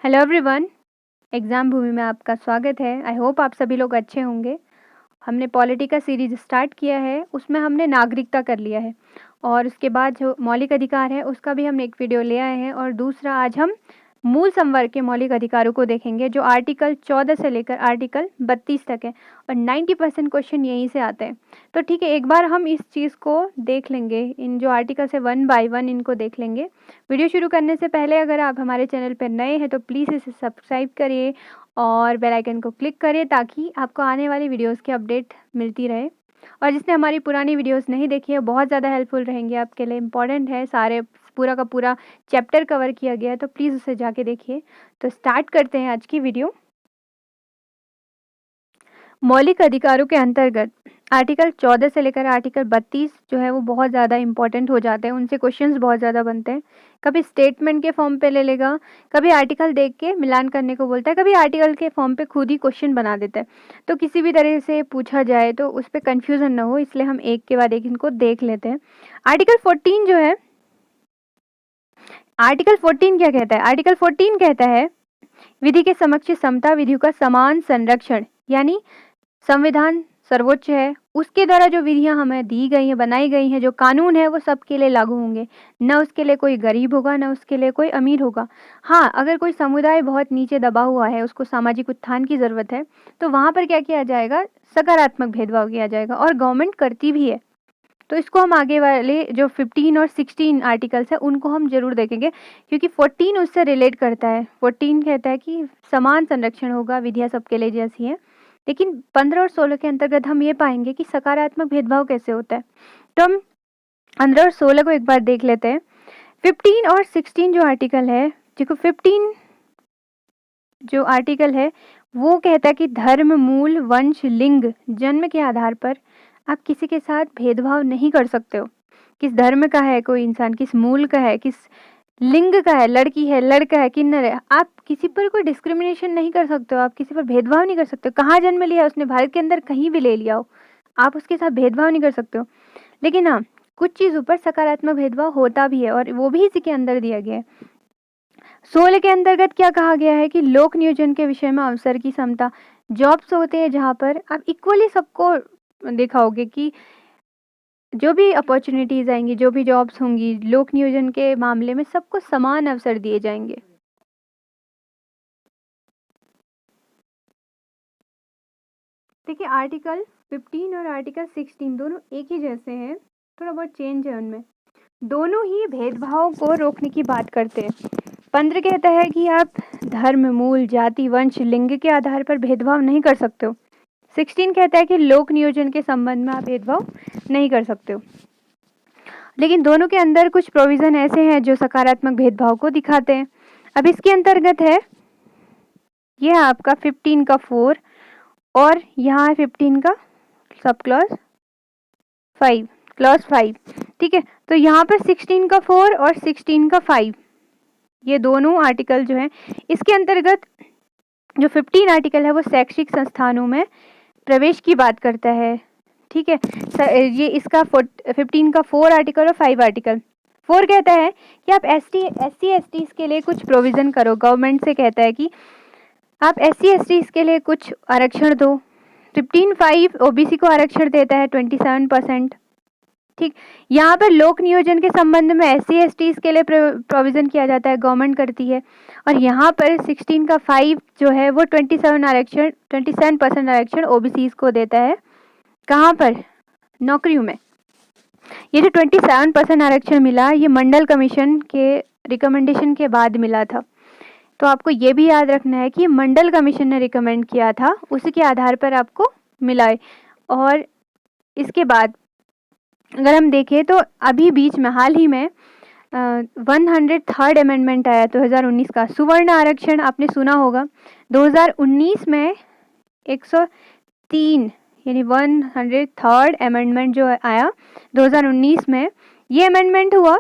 Hello everyone, exam भूमि में आपका स्वागत है। आई होप आप सभी लोग अच्छे होंगे। हमने पॉलिटी का सीरीज स्टार्ट किया है, उसमें हमने नागरिकता कर लिया है और उसके बाद जो मौलिक अधिकार है उसका भी हमने एक वीडियो ले आए हैं। और दूसरा आज हम मूल संवर्ग के मौलिक अधिकारों को देखेंगे जो आर्टिकल 14 से लेकर आर्टिकल 32 तक है और 90% क्वेश्चन यहीं से आते हैं। तो ठीक है, एक बार हम इस चीज़ को देख लेंगे, इन जो आर्टिकल्स है 1 बाय 1 इनको देख लेंगे। वीडियो शुरू करने से पहले अगर आप हमारे चैनल पर नए हैं तो प्लीज़ इसे सब्सक्राइब करिए और बेल आइकन को क्लिक करें ताकि आपको आने वाली वीडियोस की अपडेट मिलती रहे। और जिसने हमारी पुरानी वीडियोस नहीं देखी है बहुत ज़्यादा हेल्पफुल रहेंगे आपके लिए, इम्पॉर्टेंट है, सारे पूरा का पूरा चैप्टर कवर किया गया है, तो प्लीज़ उसे जाके देखिए। तो स्टार्ट करते हैं आज की वीडियो। मौलिक अधिकारों के अंतर्गत आर्टिकल 14 से लेकर आर्टिकल 32 जो है वो बहुत ज़्यादा इंपॉर्टेंट हो जाते हैं, उनसे क्वेश्चंस बहुत ज़्यादा बनते हैं। कभी स्टेटमेंट के फॉर्म पे ले लेगा, कभी आर्टिकल देख के मिलान करने को बोलता है, कभी आर्टिकल के फॉर्म पे खुद ही क्वेश्चन बना देता है। तो किसी भी तरह से पूछा जाए तो उस पर कन्फ्यूज़न ना हो, इसलिए हम एक के बाद एक इनको देख लेते हैं। आर्टिकल 14 जो है, आर्टिकल 14 क्या कहता है? आर्टिकल 14 कहता है विधि के समक्ष समता, विधियों का समान संरक्षण, यानी संविधान सर्वोच्च है, उसके द्वारा जो विधियां हमें दी गई हैं, बनाई गई हैं, जो कानून है वो सबके लिए लागू होंगे। न उसके लिए कोई गरीब होगा, न उसके लिए कोई अमीर होगा। हाँ, अगर कोई समुदाय बहुत नीचे दबा हुआ है, उसको सामाजिक उत्थान की ज़रूरत है, तो वहाँ पर क्या किया जाएगा? सकारात्मक भेदभाव किया जाएगा और गवर्नमेंट करती भी है। तो इसको हम आगे वाले जो 15 और 16 आर्टिकल्स है उनको हम जरूर देखेंगे, क्योंकि 14 उससे रिलेट करता है। 14 कहता है कि समान संरक्षण होगा, विधियां सबके लिए जैसी हैं। लेकिन 15 और 16 के अंतर्गत हम ये पाएंगे कि सकारात्मक भेदभाव कैसे होता है। तो हम 15 और 16 को एक बार देख लेते हैं। 15 और 16 जो आर्टिकल है, देखो 15 जो आर्टिकल है वो कहता है कि धर्म, मूल, वंश, लिंग, जन्म के आधार पर आप किसी के साथ भेदभाव नहीं कर सकते हो। किस धर्म का है कोई इंसान, किस मूल का है, किस लिंग का है, लड़की है, लड़का है, किन्नर है, आप किसी पर कोई डिस्क्रिमिनेशन नहीं कर सकते हो, आप किसी पर भेदभाव नहीं कर सकते हो। कहाँ जन्म लिया उसने, भारत के अंदर कहीं भी ले लिया हो, आप उसके साथ भेदभाव नहीं कर सकते हो। लेकिन हाँ, कुछ चीज़ों पर सकारात्मक भेदभाव होता भी है और वो भी इसी के अंदर दिया गया है। 16 के अंतर्गत क्या कहा गया है कि लोक नियोजन के विषय में अवसर की समता, जॉब्स होते हैं जहाँ पर आप इक्वली सबको देखा होगे कि जो भी अपॉर्चुनिटीज आएंगी, जो भी जॉब्स होंगी, लोक नियोजन के मामले में सबको समान अवसर दिए जाएंगे। देखिए, आर्टिकल 15 और आर्टिकल 16 दोनों एक ही जैसे हैं, थोड़ा बहुत चेंज है उनमें। दोनों ही भेदभाव को रोकने की बात करते हैं। 15 कहता है कि आप धर्म, मूल, जाति, वंश, लिंग के आधार पर भेदभाव नहीं कर सकते हो। 16 कहता है कि लोक नियोजन के संबंध में आप भेदभाव नहीं कर सकते हो। लेकिन दोनों के अंदर कुछ प्रोविजन ऐसे हैं जो सकारात्मक भेदभाव को दिखाते हैं। अब इसके अंतर्गत है, यह आपका 15 का 4 और यहाँ है 15 का सब क्लॉज 5, क्लॉज 5। ठीक है, तो यहाँ पर 16 का 4 और 16 का 5 ये दोनों आर्टिकल जो हैं, इसके अंतर्गत जो 15 आर्टिकल है वो शैक्षिक संस्थानों में प्रवेश की बात करता है। ठीक है, ये इसका 15 का 4 आर्टिकल और 5 आर्टिकल। 4 कहता है कि आप SC STs के लिए कुछ प्रोविज़न करो, गवर्नमेंट से कहता है कि आप SC STs के लिए कुछ आरक्षण दो। 15(5) OBC को आरक्षण देता है 27%। ठीक, यहाँ पर लोक नियोजन के संबंध में SC STs के लिए प्रोविज़न किया जाता है, गवर्नमेंट करती है। और यहाँ पर 16 का 5 जो है वो 27% आरक्षण OBCs को देता है। कहाँ पर? नौकरियों में। ये जो 27% आरक्षण मिला, ये मंडल कमीशन के रिकमेंडेशन के बाद मिला था। तो आपको ये भी याद रखना है कि मंडल कमीशन ने रिकमेंड किया था, उसी के आधार पर आपको मिला है। और इसके बाद अगर हम देखें तो अभी बीच में हाल ही में 103rd अमेंडमेंट आया 2019 का, सुवर्ण आरक्षण आपने सुना होगा। 2019 में 103 यानी 103rd अमेंडमेंट जो आया 2019 में, ये अमेंडमेंट हुआ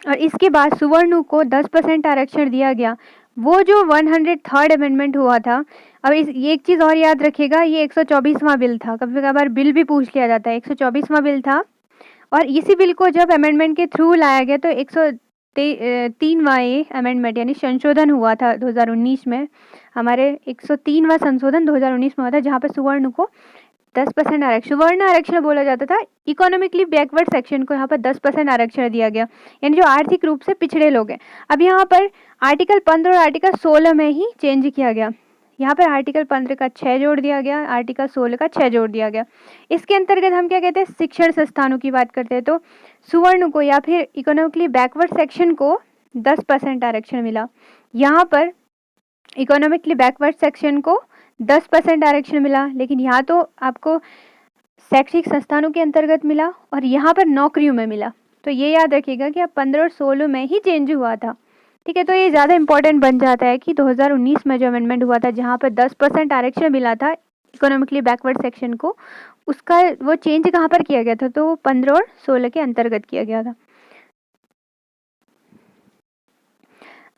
और इसके बाद सुवर्ण को 10% आरक्षण दिया गया। वो जो 103rd अमेंडमेंट हुआ था, अब ये एक चीज़ और याद रखिएगा, ये 124वां बिल था। कभी कभार बिल भी पूछ लिया जाता है, 124वां बिल था। और इसी बिल को जब अमेंडमेंट के थ्रू लाया गया तो 3वां अमेंडमेंट यानी संशोधन हुआ था 2019 में। हमारे 103वां संशोधन 2019 में हुआ था, जहाँ पे सुवर्ण को 10% आरक्षण, सुवर्ण आरक्षण बोला जाता था। इकोनॉमिकली बैकवर्ड सेक्शन को यहाँ पर 10% आरक्षण दिया गया, यानी जो आर्थिक रूप से पिछड़े लोग हैं। अब यहाँ पर आर्टिकल 15 और आर्टिकल 16 में ही चेंज किया गया। यहाँ पर आर्टिकल 15 का 6 जोड़ दिया गया, आर्टिकल 16 का 6 जोड़ दिया गया। इसके अंतर्गत हम क्या कहते हैं, शिक्षण संस्थानों की बात करते हैं। तो सुवर्ण को या फिर इकोनॉमिकली बैकवर्ड सेक्शन को 10% आरक्षण मिला। यहाँ पर इकोनॉमिकली बैकवर्ड सेक्शन को 10% आरक्षण मिला, लेकिन यहाँ तो आपको शैक्षिक संस्थानों के अंतर्गत मिला और यहाँ पर नौकरियों में मिला। तो ये याद रखिएगा कि अब 15 और 16 में ही चेंज हुआ था, ठीक है। तो ये ज़्यादा इंपॉर्टेंट बन जाता है कि 2019 में जो अमेंडमेंट हुआ था, जहाँ पर 10% आरक्षण मिला था इकोनॉमिकली बैकवर्ड सेक्शन को, उसका वो चेंज कहाँ पर किया गया था, तो 15 और 16 के अंतर्गत किया गया था।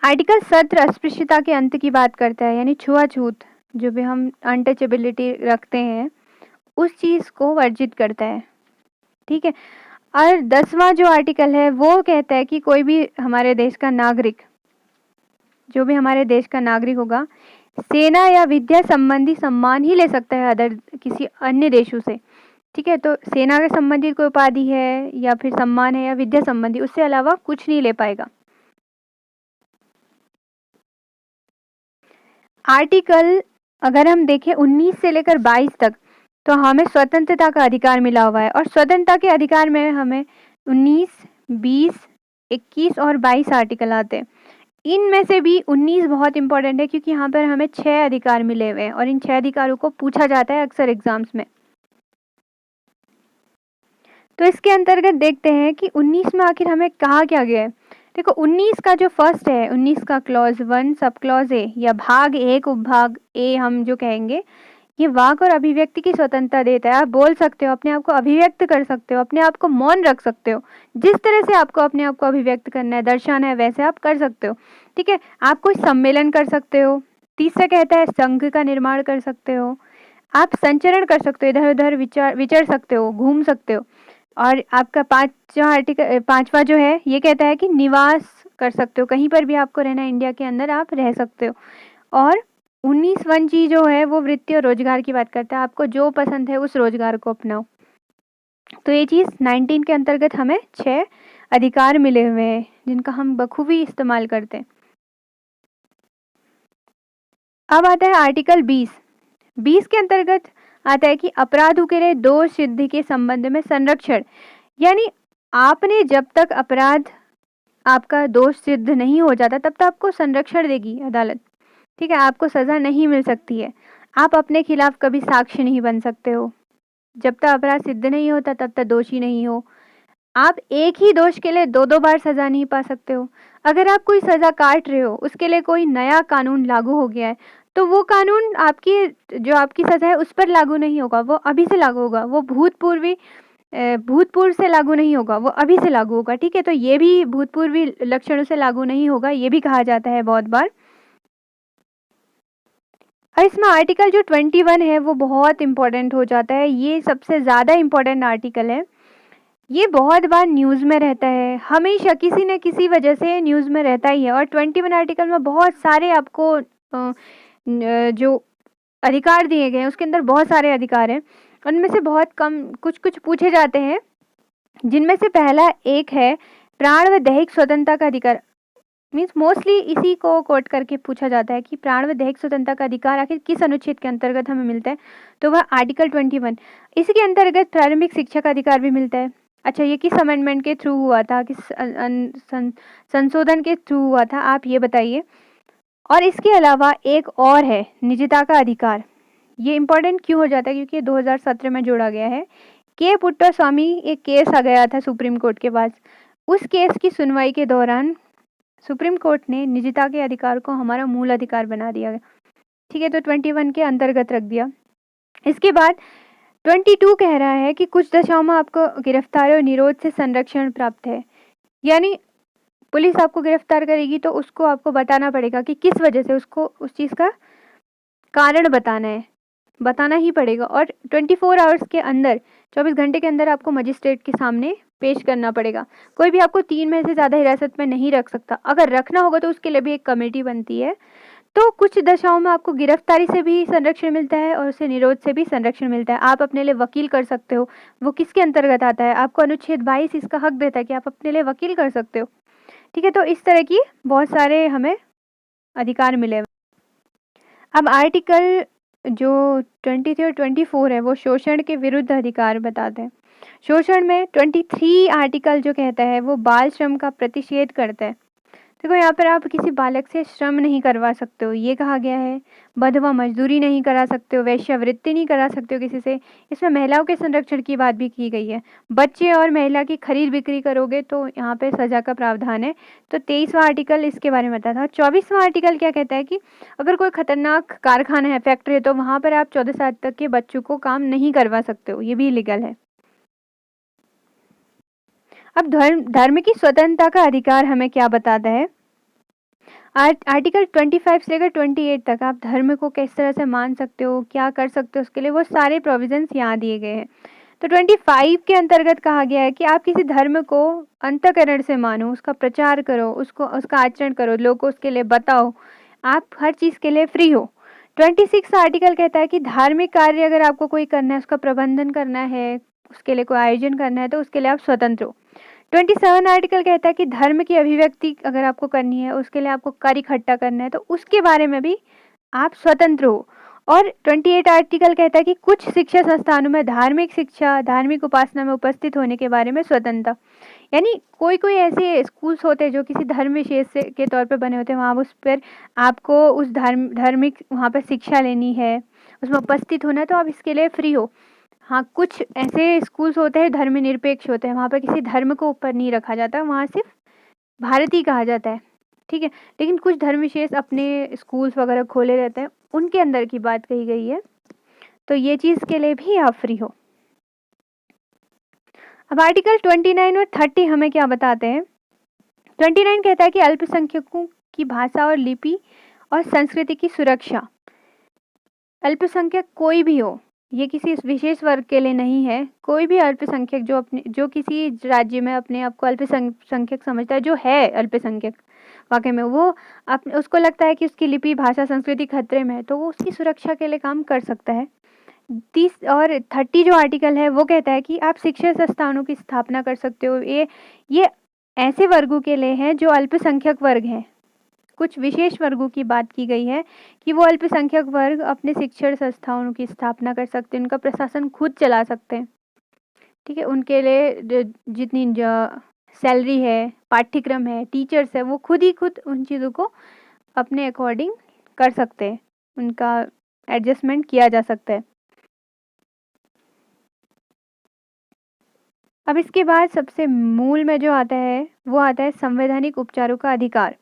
आर्टिकल 17 अस्पृश्यता के अंत की बात करता है, यानी छुआछूत, जो भी हम अनटचेबिलिटी रखते हैं उस चीज़ को वर्जित करता है, ठीक है। और 10वां जो आर्टिकल है वो कहता है कि कोई भी हमारे देश का नागरिक, जो भी हमारे देश का नागरिक होगा, सेना या विद्या संबंधी सम्मान ही ले सकता है अदर किसी अन्य देशों से, ठीक है। तो सेना के संबंधित कोई उपाधि है या फिर सम्मान है या विद्या संबंधी, उससे अलावा कुछ नहीं ले पाएगा। आर्टिकल अगर हम देखें 19 से लेकर 22 तक, तो हमें स्वतंत्रता का अधिकार मिला हुआ है। और स्वतंत्रता के अधिकार में हमें 19, 20, 21 और 22 आर्टिकल आते हैं। इनमें से भी 19 बहुत इंपॉर्टेंट है, क्योंकि यहाँ पर हमें 6 अधिकार मिले हुए हैं और इन 6 अधिकारों को पूछा जाता है अक्सर एग्जाम्स में। तो इसके अंतर्गत देखते हैं कि 19 में आखिर हमें कहा क्या गया है। देखो 19 का जो फर्स्ट है, 19 का क्लॉज 1 सब क्लॉज ए या भाग 1 उपभाग ए हम जो कहेंगे, ये वाक और अभिव्यक्ति की स्वतंत्रता देता है। आप बोल सकते हो, अपने आप को अभिव्यक्त कर सकते हो, अपने आप को मौन रख सकते हो, जिस तरह से आपको अपने आप को अभिव्यक्त करना है, दर्शाना है, वैसे आप कर सकते हो, ठीक है। आप कोई सम्मेलन कर सकते हो। तीसरा कहता है संघ का निर्माण कर सकते हो, आप संचरण कर सकते हो, इधर उधर विचर सकते हो, घूम सकते हो। और आपका 5वां जो है ये कहता है कि निवास कर सकते हो, कहीं पर भी आपको रहना है इंडिया के अंदर आप रह सकते हो। और 19 जी जो है वो वृत्ति और रोजगार की बात करता है, आपको जो पसंद है उस रोजगार को अपनाओ। तो ये चीज़ 19 के अंतर्गत हमें 6 अधिकार मिले हुए हैं, जिनका हम बखूबी इस्तेमाल करते हैं। अब आता है आर्टिकल 20 के अंतर्गत आता है कि अपराधों के लिए दोष सिद्धि के संबंध में संरक्षण, यानी आपने जब तक अपराध आपका दोष सिद्ध नहीं हो जाता तब तक आपको संरक्षण देगी अदालत, ठीक है। आपको सजा नहीं मिल सकती है, आप अपने खिलाफ कभी साक्षी नहीं बन सकते हो, जब तक अपराध सिद्ध नहीं होता तब तक दोषी नहीं हो। आप एक ही दोष के लिए 2 बार सजा नहीं पा सकते हो। अगर आप कोई सजा काट रहे हो, उसके लिए कोई नया कानून लागू हो गया है, तो वो कानून आपकी सजा है उस पर लागू नहीं होगा, वो अभी से लागू होगा। वो भूतपूर्व से लागू नहीं होगा, वो अभी से लागू होगा, ठीक है। तो ये भी भूतपूर्वी लक्षणों से लागू नहीं होगा, ये भी कहा जाता है बहुत बार। और इसमें आर्टिकल जो 21 है वो बहुत इंपॉर्टेंट हो जाता है, ये सबसे ज़्यादा इम्पोर्टेंट आर्टिकल है। ये बहुत बार न्यूज़ में रहता है, हमेशा किसी न किसी वजह से न्यूज़ में रहता ही है। और 21 आर्टिकल में बहुत सारे आपको जो अधिकार दिए गए हैं उसके अंदर बहुत सारे अधिकार हैं, उनमें से बहुत कम कुछ पूछे जाते हैं, जिनमें से पहला एक है प्राण व दैहिक स्वतंत्रता का अधिकार। मीन्स मोस्टली इसी को कोट करके पूछा जाता है कि प्राण व दैहिक स्वतंत्रता का अधिकार आखिर किस अनुच्छेद के अंतर्गत हमें मिलता है, तो वह आर्टिकल 21। इसके अंतर्गत प्रारंभिक शिक्षा का अधिकार भी मिलता है। अच्छा, ये किस अमेंडमेंट के थ्रू हुआ था, किस संशोधन के थ्रू हुआ था, आप ये बताइए। और इसके अलावा एक और है निजता का अधिकार। ये इम्पोर्टेंट क्यों हो जाता है, क्योंकि 2017 में जोड़ा गया है। के पुट्टास्वामी एक केस आ गया था सुप्रीम कोर्ट के पास, उस केस की सुनवाई के दौरान सुप्रीम कोर्ट ने निजता के अधिकार को हमारा मूल अधिकार बना दिया, ठीक है। तो 21 के अंतर्गत रख दिया। इसके बाद 22 कह रहा है कि कुछ दशाओं में आपको गिरफ्तारी और निरोध से संरक्षण प्राप्त है, यानी पुलिस आपको गिरफ्तार करेगी तो उसको आपको बताना पड़ेगा कि किस वजह से, उसको उस चीज़ का कारण बताना ही पड़ेगा। और 24 आवर्स के अंदर, 24 घंटे के अंदर आपको मजिस्ट्रेट के सामने पेश करना पड़ेगा। कोई भी आपको 3 महीने से ज़्यादा हिरासत में नहीं रख सकता। अगर रखना होगा तो उसके लिए भी एक कमेटी बनती है। तो कुछ दशाओं में आपको गिरफ्तारी से भी संरक्षण मिलता है और उसे निरोध से भी संरक्षण मिलता है। आप अपने लिए वकील कर सकते हो। वो किसके अंतर्गत आता है? आपको अनुच्छेद 22 इसका हक देता है कि आप अपने लिए वकील कर सकते हो। ठीक है, तो इस तरह की बहुत सारे हमें अधिकार मिले। अब आर्टिकल जो 23 और 24 है वो शोषण के विरुद्ध अधिकार बताते हैं। शोषण में 23 आर्टिकल जो कहता है वो बाल श्रम का प्रतिषेध करता है। देखो यहाँ पर आप किसी बालक से श्रम नहीं करवा सकते हो, ये कहा गया है। बंधुआ मजदूरी नहीं करा सकते हो, वेश्यावृत्ति नहीं करा सकते हो किसी से। इसमें महिलाओं के संरक्षण की बात भी की गई है। बच्चे और महिला की खरीद बिक्री करोगे तो यहाँ पे सजा का प्रावधान है। तो 23वां आर्टिकल इसके बारे में बताया था। 24वां आर्टिकल क्या कहता है कि अगर कोई खतरनाक कारखाना है, फैक्ट्री है, तो वहाँ पर आप 14 साल तक के बच्चों को काम नहीं करवा सकते हो, ये भी इलीगल है। अब धर्म की स्वतंत्रता का अधिकार हमें क्या बताता है? आर्टिकल 25 से लेकर 28 तक आप धर्म को किस तरह से मान सकते हो, क्या कर सकते हो, उसके लिए वो सारे प्रोविजंस यहाँ दिए गए हैं। तो 25 के अंतर्गत कहा गया है कि आप किसी धर्म को अंतःकरण से मानो, उसका प्रचार करो, उसका आचरण करो, लोगों को उसके लिए बताओ, आप हर चीज़ के लिए फ्री हो। 26 आर्टिकल कहता है कि धार्मिक कार्य अगर आपको कोई करना है, उसका प्रबंधन करना है, उसके लिए कोई आयोजन करना है, तो उसके लिए आप स्वतंत्र हो। 27 आर्टिकल कहता है कि धर्म की अभिव्यक्ति अगर आपको करनी है, उसके लिए आपको कर इकट्ठा करना है, तो उसके बारे में भी आप स्वतंत्र हो। और 28 आर्टिकल कहता है कि कुछ शिक्षा संस्थानों में धार्मिक शिक्षा, धार्मिक उपासना में उपस्थित होने के बारे में स्वतंत्रता। यानी कोई कोई ऐसे स्कूल्स होते हैं जो किसी धर्म विशेष के तौर पर बने होते हैं, वहाँ उस पर आपको उस धार्मिक वहाँ पर शिक्षा लेनी है, उसमें उपस्थित होना है, तो आप इसके लिए फ्री हो। हाँ, कुछ ऐसे स्कूल्स होते हैं धर्मनिरपेक्ष होते हैं, वहाँ पर किसी धर्म को ऊपर नहीं रखा जाता, वहाँ सिर्फ भारतीय कहा जाता है। ठीक है, लेकिन कुछ धर्म विशेष अपने स्कूल्स वगैरह खोले रहते हैं, उनके अंदर की बात कही गई है। तो ये चीज़ के लिए भी आप फ्री हो। अब आर्टिकल 29 और 30 हमें क्या बताते हैं? 29 कहता है कि अल्पसंख्यकों की भाषा और लिपि और संस्कृति की सुरक्षा। अल्पसंख्यक कोई भी हो, ये किसी विशेष वर्ग के लिए नहीं है। कोई भी अल्पसंख्यक जो किसी राज्य में अपने आप को अल्पसंख्यक समझता है, जो है अल्पसंख्यक वाकई में, वो उसको लगता है कि उसकी लिपि, भाषा, संस्कृति खतरे में है, तो वो उसकी सुरक्षा के लिए काम कर सकता है। 30 और 30 जो आर्टिकल है वो कहता है कि आप शिक्षा संस्थानों की स्थापना कर सकते हो। ये ऐसे वर्गों के लिए है जो अल्पसंख्यक वर्ग हैं। कुछ विशेष वर्गों की बात की गई है कि वो अल्पसंख्यक वर्ग अपने शिक्षण संस्थाओं की स्थापना कर सकते हैं, उनका प्रशासन खुद चला सकते हैं। ठीक है, उनके लिए जितनी सैलरी है, पाठ्यक्रम है, टीचर्स है, वो खुद उन चीज़ों को अपने अकॉर्डिंग कर सकते हैं, उनका एडजस्टमेंट किया जा सकता है। अब इसके बाद सबसे मूल में जो आता है वो आता है संवैधानिक उपचारों का अधिकार।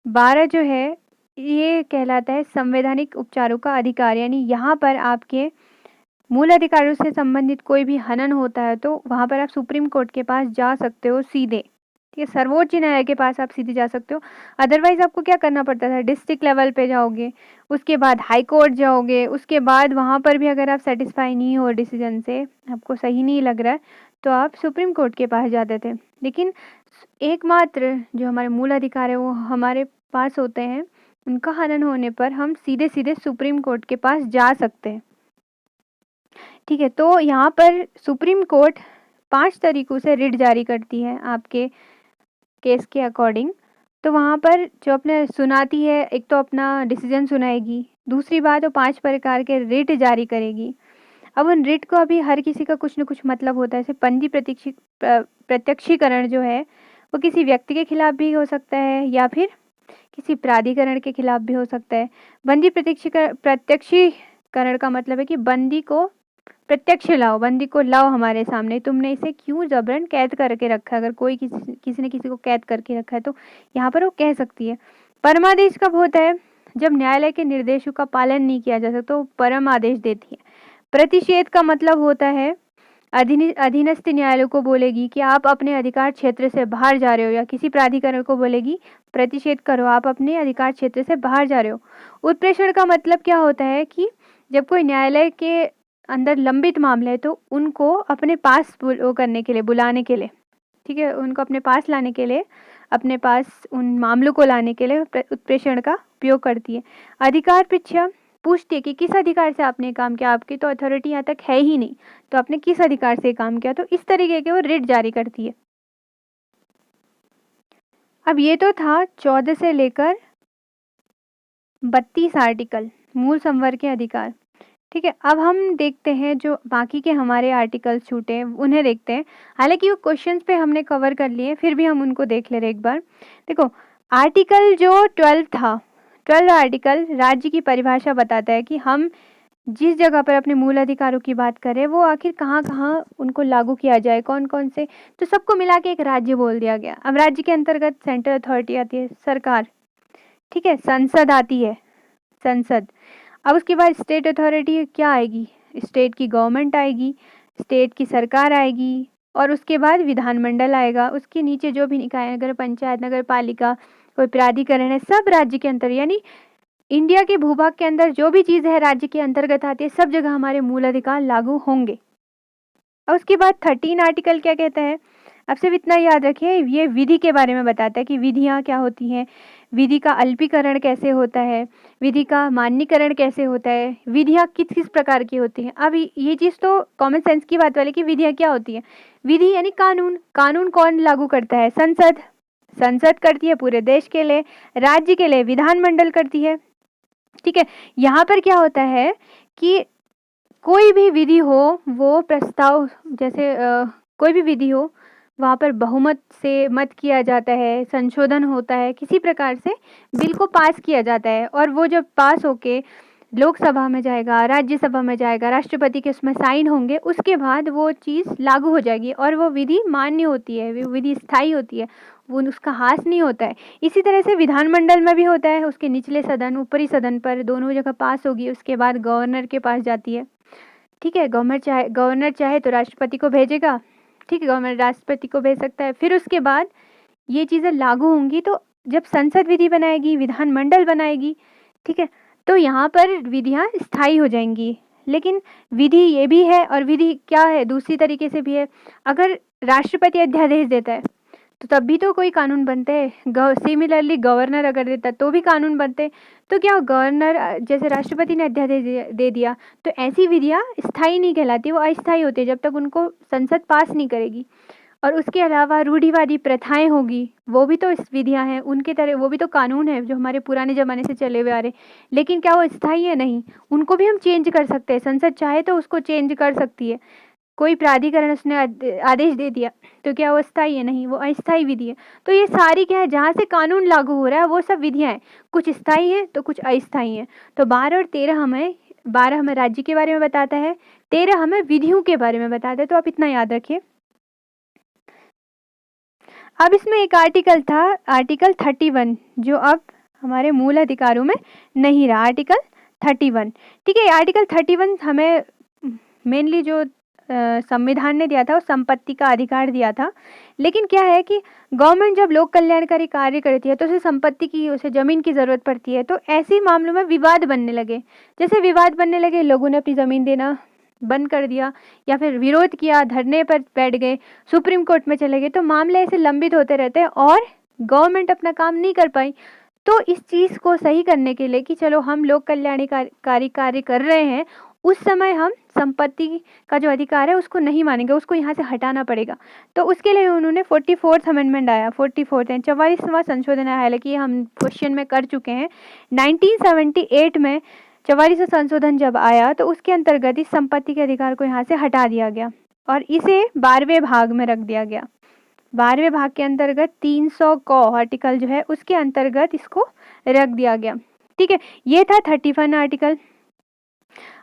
12 जो है ये कहलाता है संवैधानिक उपचारों का अधिकार, यानी यहाँ पर आपके मूल अधिकारों से संबंधित कोई भी हनन होता है तो वहाँ पर आप सुप्रीम कोर्ट के पास जा सकते हो सीधे। ठीक है, सर्वोच्च न्यायालय के पास आप सीधे जा सकते हो। अदरवाइज आपको क्या करना पड़ता था? डिस्ट्रिक्ट लेवल पे जाओगे, उसके बाद हाई कोर्ट जाओगे, उसके बाद वहाँ पर भी अगर आप सेटिस्फाई नहीं हो डिसीजन से, आपको सही नहीं लग रहा है, तो आप सुप्रीम कोर्ट के पास जाते थे। लेकिन एकमात्र जो हमारे मूल अधिकार है वो हमारे पास होते हैं, उनका हनन होने पर हम सीधे सीधे सुप्रीम कोर्ट के पास जा सकते हैं। ठीक है, तो यहाँ पर सुप्रीम कोर्ट 5 तरीकों से रिट जारी करती है आपके केस के अकॉर्डिंग। तो वहाँ पर जो अपने सुनाती है, एक तो अपना डिसीजन सुनाएगी, दूसरी बात वो 5 प्रकार के रिट जारी करेगी। अब उन रिट को अभी हर किसी का कुछ न कुछ मतलब होता है। जैसे पंजी प्रत्यक्षीकरण जो है वो किसी व्यक्ति के खिलाफ भी हो सकता है या फिर किसी प्राधिकरण के खिलाफ भी हो सकता है। बंदी प्रत्यक्षीकरण का मतलब है कि बंदी को प्रत्यक्ष लाओ, बंदी को लाओ हमारे सामने, तुमने इसे क्यों जबरन कैद करके रखा है। अगर कोई किसी ने किसी को कैद करके रखा है तो यहाँ पर वो कह सकती है। परमादेश कब होता है? जब न्यायालय के निर्देशों का पालन नहीं किया जा सकता तो परम आदेश देती है। प्रतिषेध का मतलब होता है अधीनस्थ न्यायालय को बोलेगी कि आप अपने अधिकार क्षेत्र से बाहर जा रहे हो, या किसी प्राधिकरण को बोलेगी प्रतिषेध करो, आप अपने अधिकार क्षेत्र से बाहर जा रहे हो। उत्प्रेषण का मतलब क्या होता है कि जब कोई न्यायालय के अंदर लंबित मामले हैं तो उनको अपने पास वो करने के लिए, बुलाने के लिए, ठीक है, उनको अपने पास लाने के लिए, अपने पास उन मामलों को लाने के लिए उत्प्रेषण का उपयोग करती है। अधिकार परीक्षा पूछती है कि किस अधिकार से आपने काम किया, आपकी तो अथॉरिटी यहाँ तक है ही नहीं, तो आपने किस अधिकार से काम किया, तो इस तरीके के वो रिट जारी करती है। अब ये तो था 14 से लेकर 32 आर्टिकल मूल संवर्ग के अधिकार, ठीक है। अब हम देखते हैं जो बाकी के हमारे आर्टिकल छूटे उन्हें देखते हैं। हालांकि वो क्वेश्चंस पे हमने कवर कर लिए, फिर भी हम उनको देख ले रहे एक बार। देखो आर्टिकल जो 12 था, 12 आर्टिकल राज्य की परिभाषा बताता है कि हम जिस जगह पर अपने मूल अधिकारों की बात करें वो आखिर कहाँ कहाँ उनको लागू किया जाए, कौन कौन से, तो सबको मिला के एक राज्य बोल दिया गया। अब राज्य के अंतर्गत सेंट्रल अथॉरिटी आती है, सरकार, ठीक है, संसद आती है, संसद। अब उसके बाद स्टेट अथॉरिटी क्या आएगी, स्टेट की गवर्नमेंट आएगी, स्टेट की सरकार आएगी, और उसके बाद विधानमंडल आएगा। उसके नीचे जो भी निकाय, नगर पंचायत, नगर पालिका, कोई प्राधिकरण है, सब राज्य के अंतर, यानी इंडिया के भूभाग के अंदर जो भी चीज़ है राज्य के अंतर्गत आती है, सब जगह हमारे मूल अधिकार लागू होंगे। और उसके बाद 13 आर्टिकल क्या कहता है, अब सिर्फ इतना याद रखिए, ये विधि के बारे में बताता है कि विधियाँ क्या होती हैं, विधि का अल्पीकरण कैसे होता है, विधि का मान्यीकरण कैसे होता है, विधियाँ किस किस प्रकार की होती हैं। अब ये चीज़ तो कॉमन सेंस की बात वाली कि विधियाँ क्या होती हैं। विधि यानी कानून, कानून कौन लागू करता है, संसद, संसद करती है पूरे देश के लिए, राज्य के लिए विधानमंडल करती है, ठीक है। यहाँ पर क्या होता है कि कोई भी विधि हो वो प्रस्ताव, जैसे कोई भी विधि हो वहाँ पर बहुमत से मत किया जाता है, संशोधन होता है, किसी प्रकार से बिल को पास किया जाता है, और वो जब पास होके लोकसभा में जाएगा, राज्यसभा में जाएगा, राष्ट्रपति के उसमें साइन होंगे, उसके बाद वो चीज़ लागू हो जाएगी और वो विधि मान्य होती है, वो विधि स्थायी होती है, वो उसका ह्रास नहीं होता है। इसी तरह से विधानमंडल में भी होता है, उसके निचले सदन, ऊपरी सदन पर दोनों जगह पास होगी, उसके बाद गवर्नर के पास जाती है, ठीक है। गवर्नर चाहे तो राष्ट्रपति को भेजेगा, ठीक है, गवर्नर राष्ट्रपति को भेज सकता है। फिर उसके बाद ये चीज़ें लागू होंगी, तो जब संसद विधि बनाएगी, विधानमंडल बनाएगी, ठीक है, तो यहाँ पर विधियाँ स्थायी हो जाएंगी। लेकिन विधि ये भी है, और विधि क्या है दूसरी तरीके से भी है। अगर राष्ट्रपति अध्यादेश देता है तो तब भी तो कोई कानून बनते हैं, सिमिलरली गवर्नर अगर देता तो भी कानून बनते। तो क्या गवर्नर, जैसे राष्ट्रपति ने अध्यादेश दे दिया, तो ऐसी विधियाँ स्थायी नहीं कहलाती, वो अस्थायी होती है जब तक उनको संसद पास नहीं करेगी। और उसके अलावा रूढ़िवादी प्रथाएं होगी, वो भी तो इस विधियाँ हैं, उनके तरह वो भी तो कानून है जो हमारे पुराने ज़माने से चले हुए आ रहे, लेकिन क्या वो स्थायी है, नहीं, उनको भी हम चेंज कर सकते हैं, संसद चाहे तो उसको चेंज कर सकती है। कोई प्राधिकरण उसने आदेश दे दिया तो क्या वो स्थायी है, नहीं, वो अस्थायी विधि है। तो ये सारी क्या है, जहाँ से कानून लागू हो रहा है वो सब विधियाँ हैं, कुछ स्थायी हैं तो कुछ अस्थायी हैं। तो 12 और 13 हमें राज्य के बारे में बताता है, 13 हमें विधियों के बारे में बताता है, तो आप इतना याद रखिए। अब इसमें एक आर्टिकल था, आर्टिकल 31, जो अब हमारे मूल अधिकारों में नहीं रहा, आर्टिकल 31, ठीक है। आर्टिकल 31 हमें मेनली जो संविधान ने दिया था, वो संपत्ति का अधिकार दिया था। लेकिन क्या है कि गवर्नमेंट जब लोक कल्याणकारी कार्य करती है तो उसे संपत्ति की, उसे ज़मीन की ज़रूरत पड़ती है, तो ऐसे मामलों में विवाद बनने लगे। जैसे विवाद बनने लगे, लोगों ने अपनी ज़मीन देना बंद कर दिया या फिर विरोध किया, धरने पर बैठ गए, सुप्रीम कोर्ट में चले गए, तो मामले ऐसे लंबित होते रहते हैं और गवर्नमेंट अपना काम नहीं कर पाई। तो इस चीज़ को सही करने के लिए कि चलो हम लोक कल्याणकारी कार्य कर रहे हैं, उस समय हम संपत्ति का जो अधिकार है उसको नहीं मानेंगे, उसको यहाँ से हटाना पड़ेगा। तो उसके लिए उन्होंने 44th अमेंडमेंट आया, 44वां संशोधन आया, हालांकि हम क्वेश्चन में कर चुके हैं। 1978 में 44वां संशोधन जब आया तो उसके अंतर्गत इस संपत्ति के अधिकार को यहाँ से हटा दिया गया और इसे 12वें भाग में रख दिया गया। 12वें भाग के अंतर्गत 300 को आर्टिकल जो है उसके अंतर्गत इसको रख दिया गया, ठीक है। ये था 31 आर्टिकल।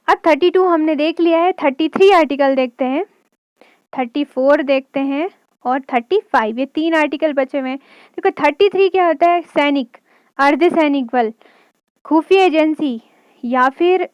अब 32 हमने देख लिया है, 33 आर्टिकल देखते हैं, 34 देखते हैं और 35, ये 3 आर्टिकल बचे हुए हैं। देखो 33 क्या होता है, सैनिक, अर्धसैनिक बल, खुफिया एजेंसी या फिर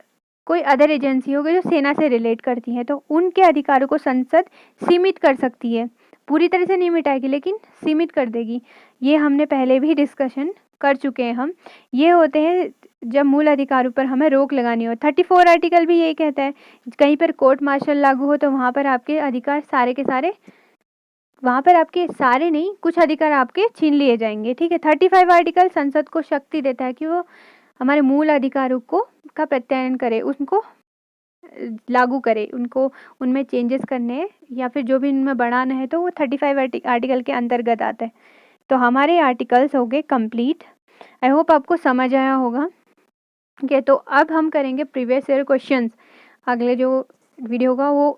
कोई अदर एजेंसी होगी जो सेना से रिलेट करती है, तो उनके अधिकारों को संसद सीमित कर सकती है, पूरी तरह से नहीं मिटाएगी लेकिन सीमित कर देगी। ये हमने पहले भी डिस्कशन कर चुके हैं हम। ये होते हैं जब मूल अधिकारों पर हमें रोक लगानी हो। 34 आर्टिकल भी यही कहता है, कहीं पर कोर्ट मार्शल लागू हो तो वहाँ पर आपके अधिकार सारे के सारे, वहाँ पर आपके सारे नहीं, कुछ अधिकार आपके छीन लिए जाएंगे। ठीक है। 35 आर्टिकल संसद को शक्ति देता है कि वो हमारे मूल अधिकारों को का प्रत्यायन करे, उनको लागू करे, उनको उनमें चेंजेस करने हैं या फिर जो भी उनमें बढ़ाना है, तो वो 35 आर्टिकल के अंतर्गत आता है। तो हमारे आर्टिकल्स हो गए कंप्लीट। आई होप आपको समझ आया होगा। ठीक है, तो अब हम करेंगे प्रीवियस ईयर क्वेश्चंस। अगले जो वीडियो होगा वो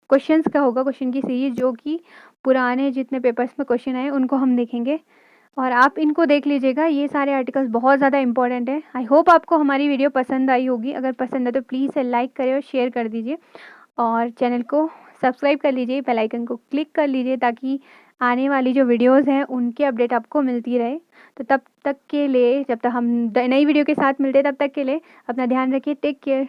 क्वेश्चंस का होगा, क्वेश्चन की सीरीज, जो कि पुराने जितने पेपर्स में क्वेश्चन आए उनको हम देखेंगे और आप इनको देख लीजिएगा। ये सारे आर्टिकल्स बहुत ज़्यादा इंपॉर्टेंट है। आई होप आपको हमारी वीडियो पसंद आई होगी। अगर पसंद है तो प्लीज़ इसे लाइक करें और शेयर कर दीजिए और चैनल को सब्सक्राइब कर लीजिए, बेल आइकन को क्लिक कर लीजिए ताकि आने वाली जो वीडियोज़ हैं उनकी अपडेट आपको मिलती रहे। तो तब तक के लिए, जब तक हम नई वीडियो के साथ मिलते हैं, तब तक के लिए अपना ध्यान रखिए। Take care.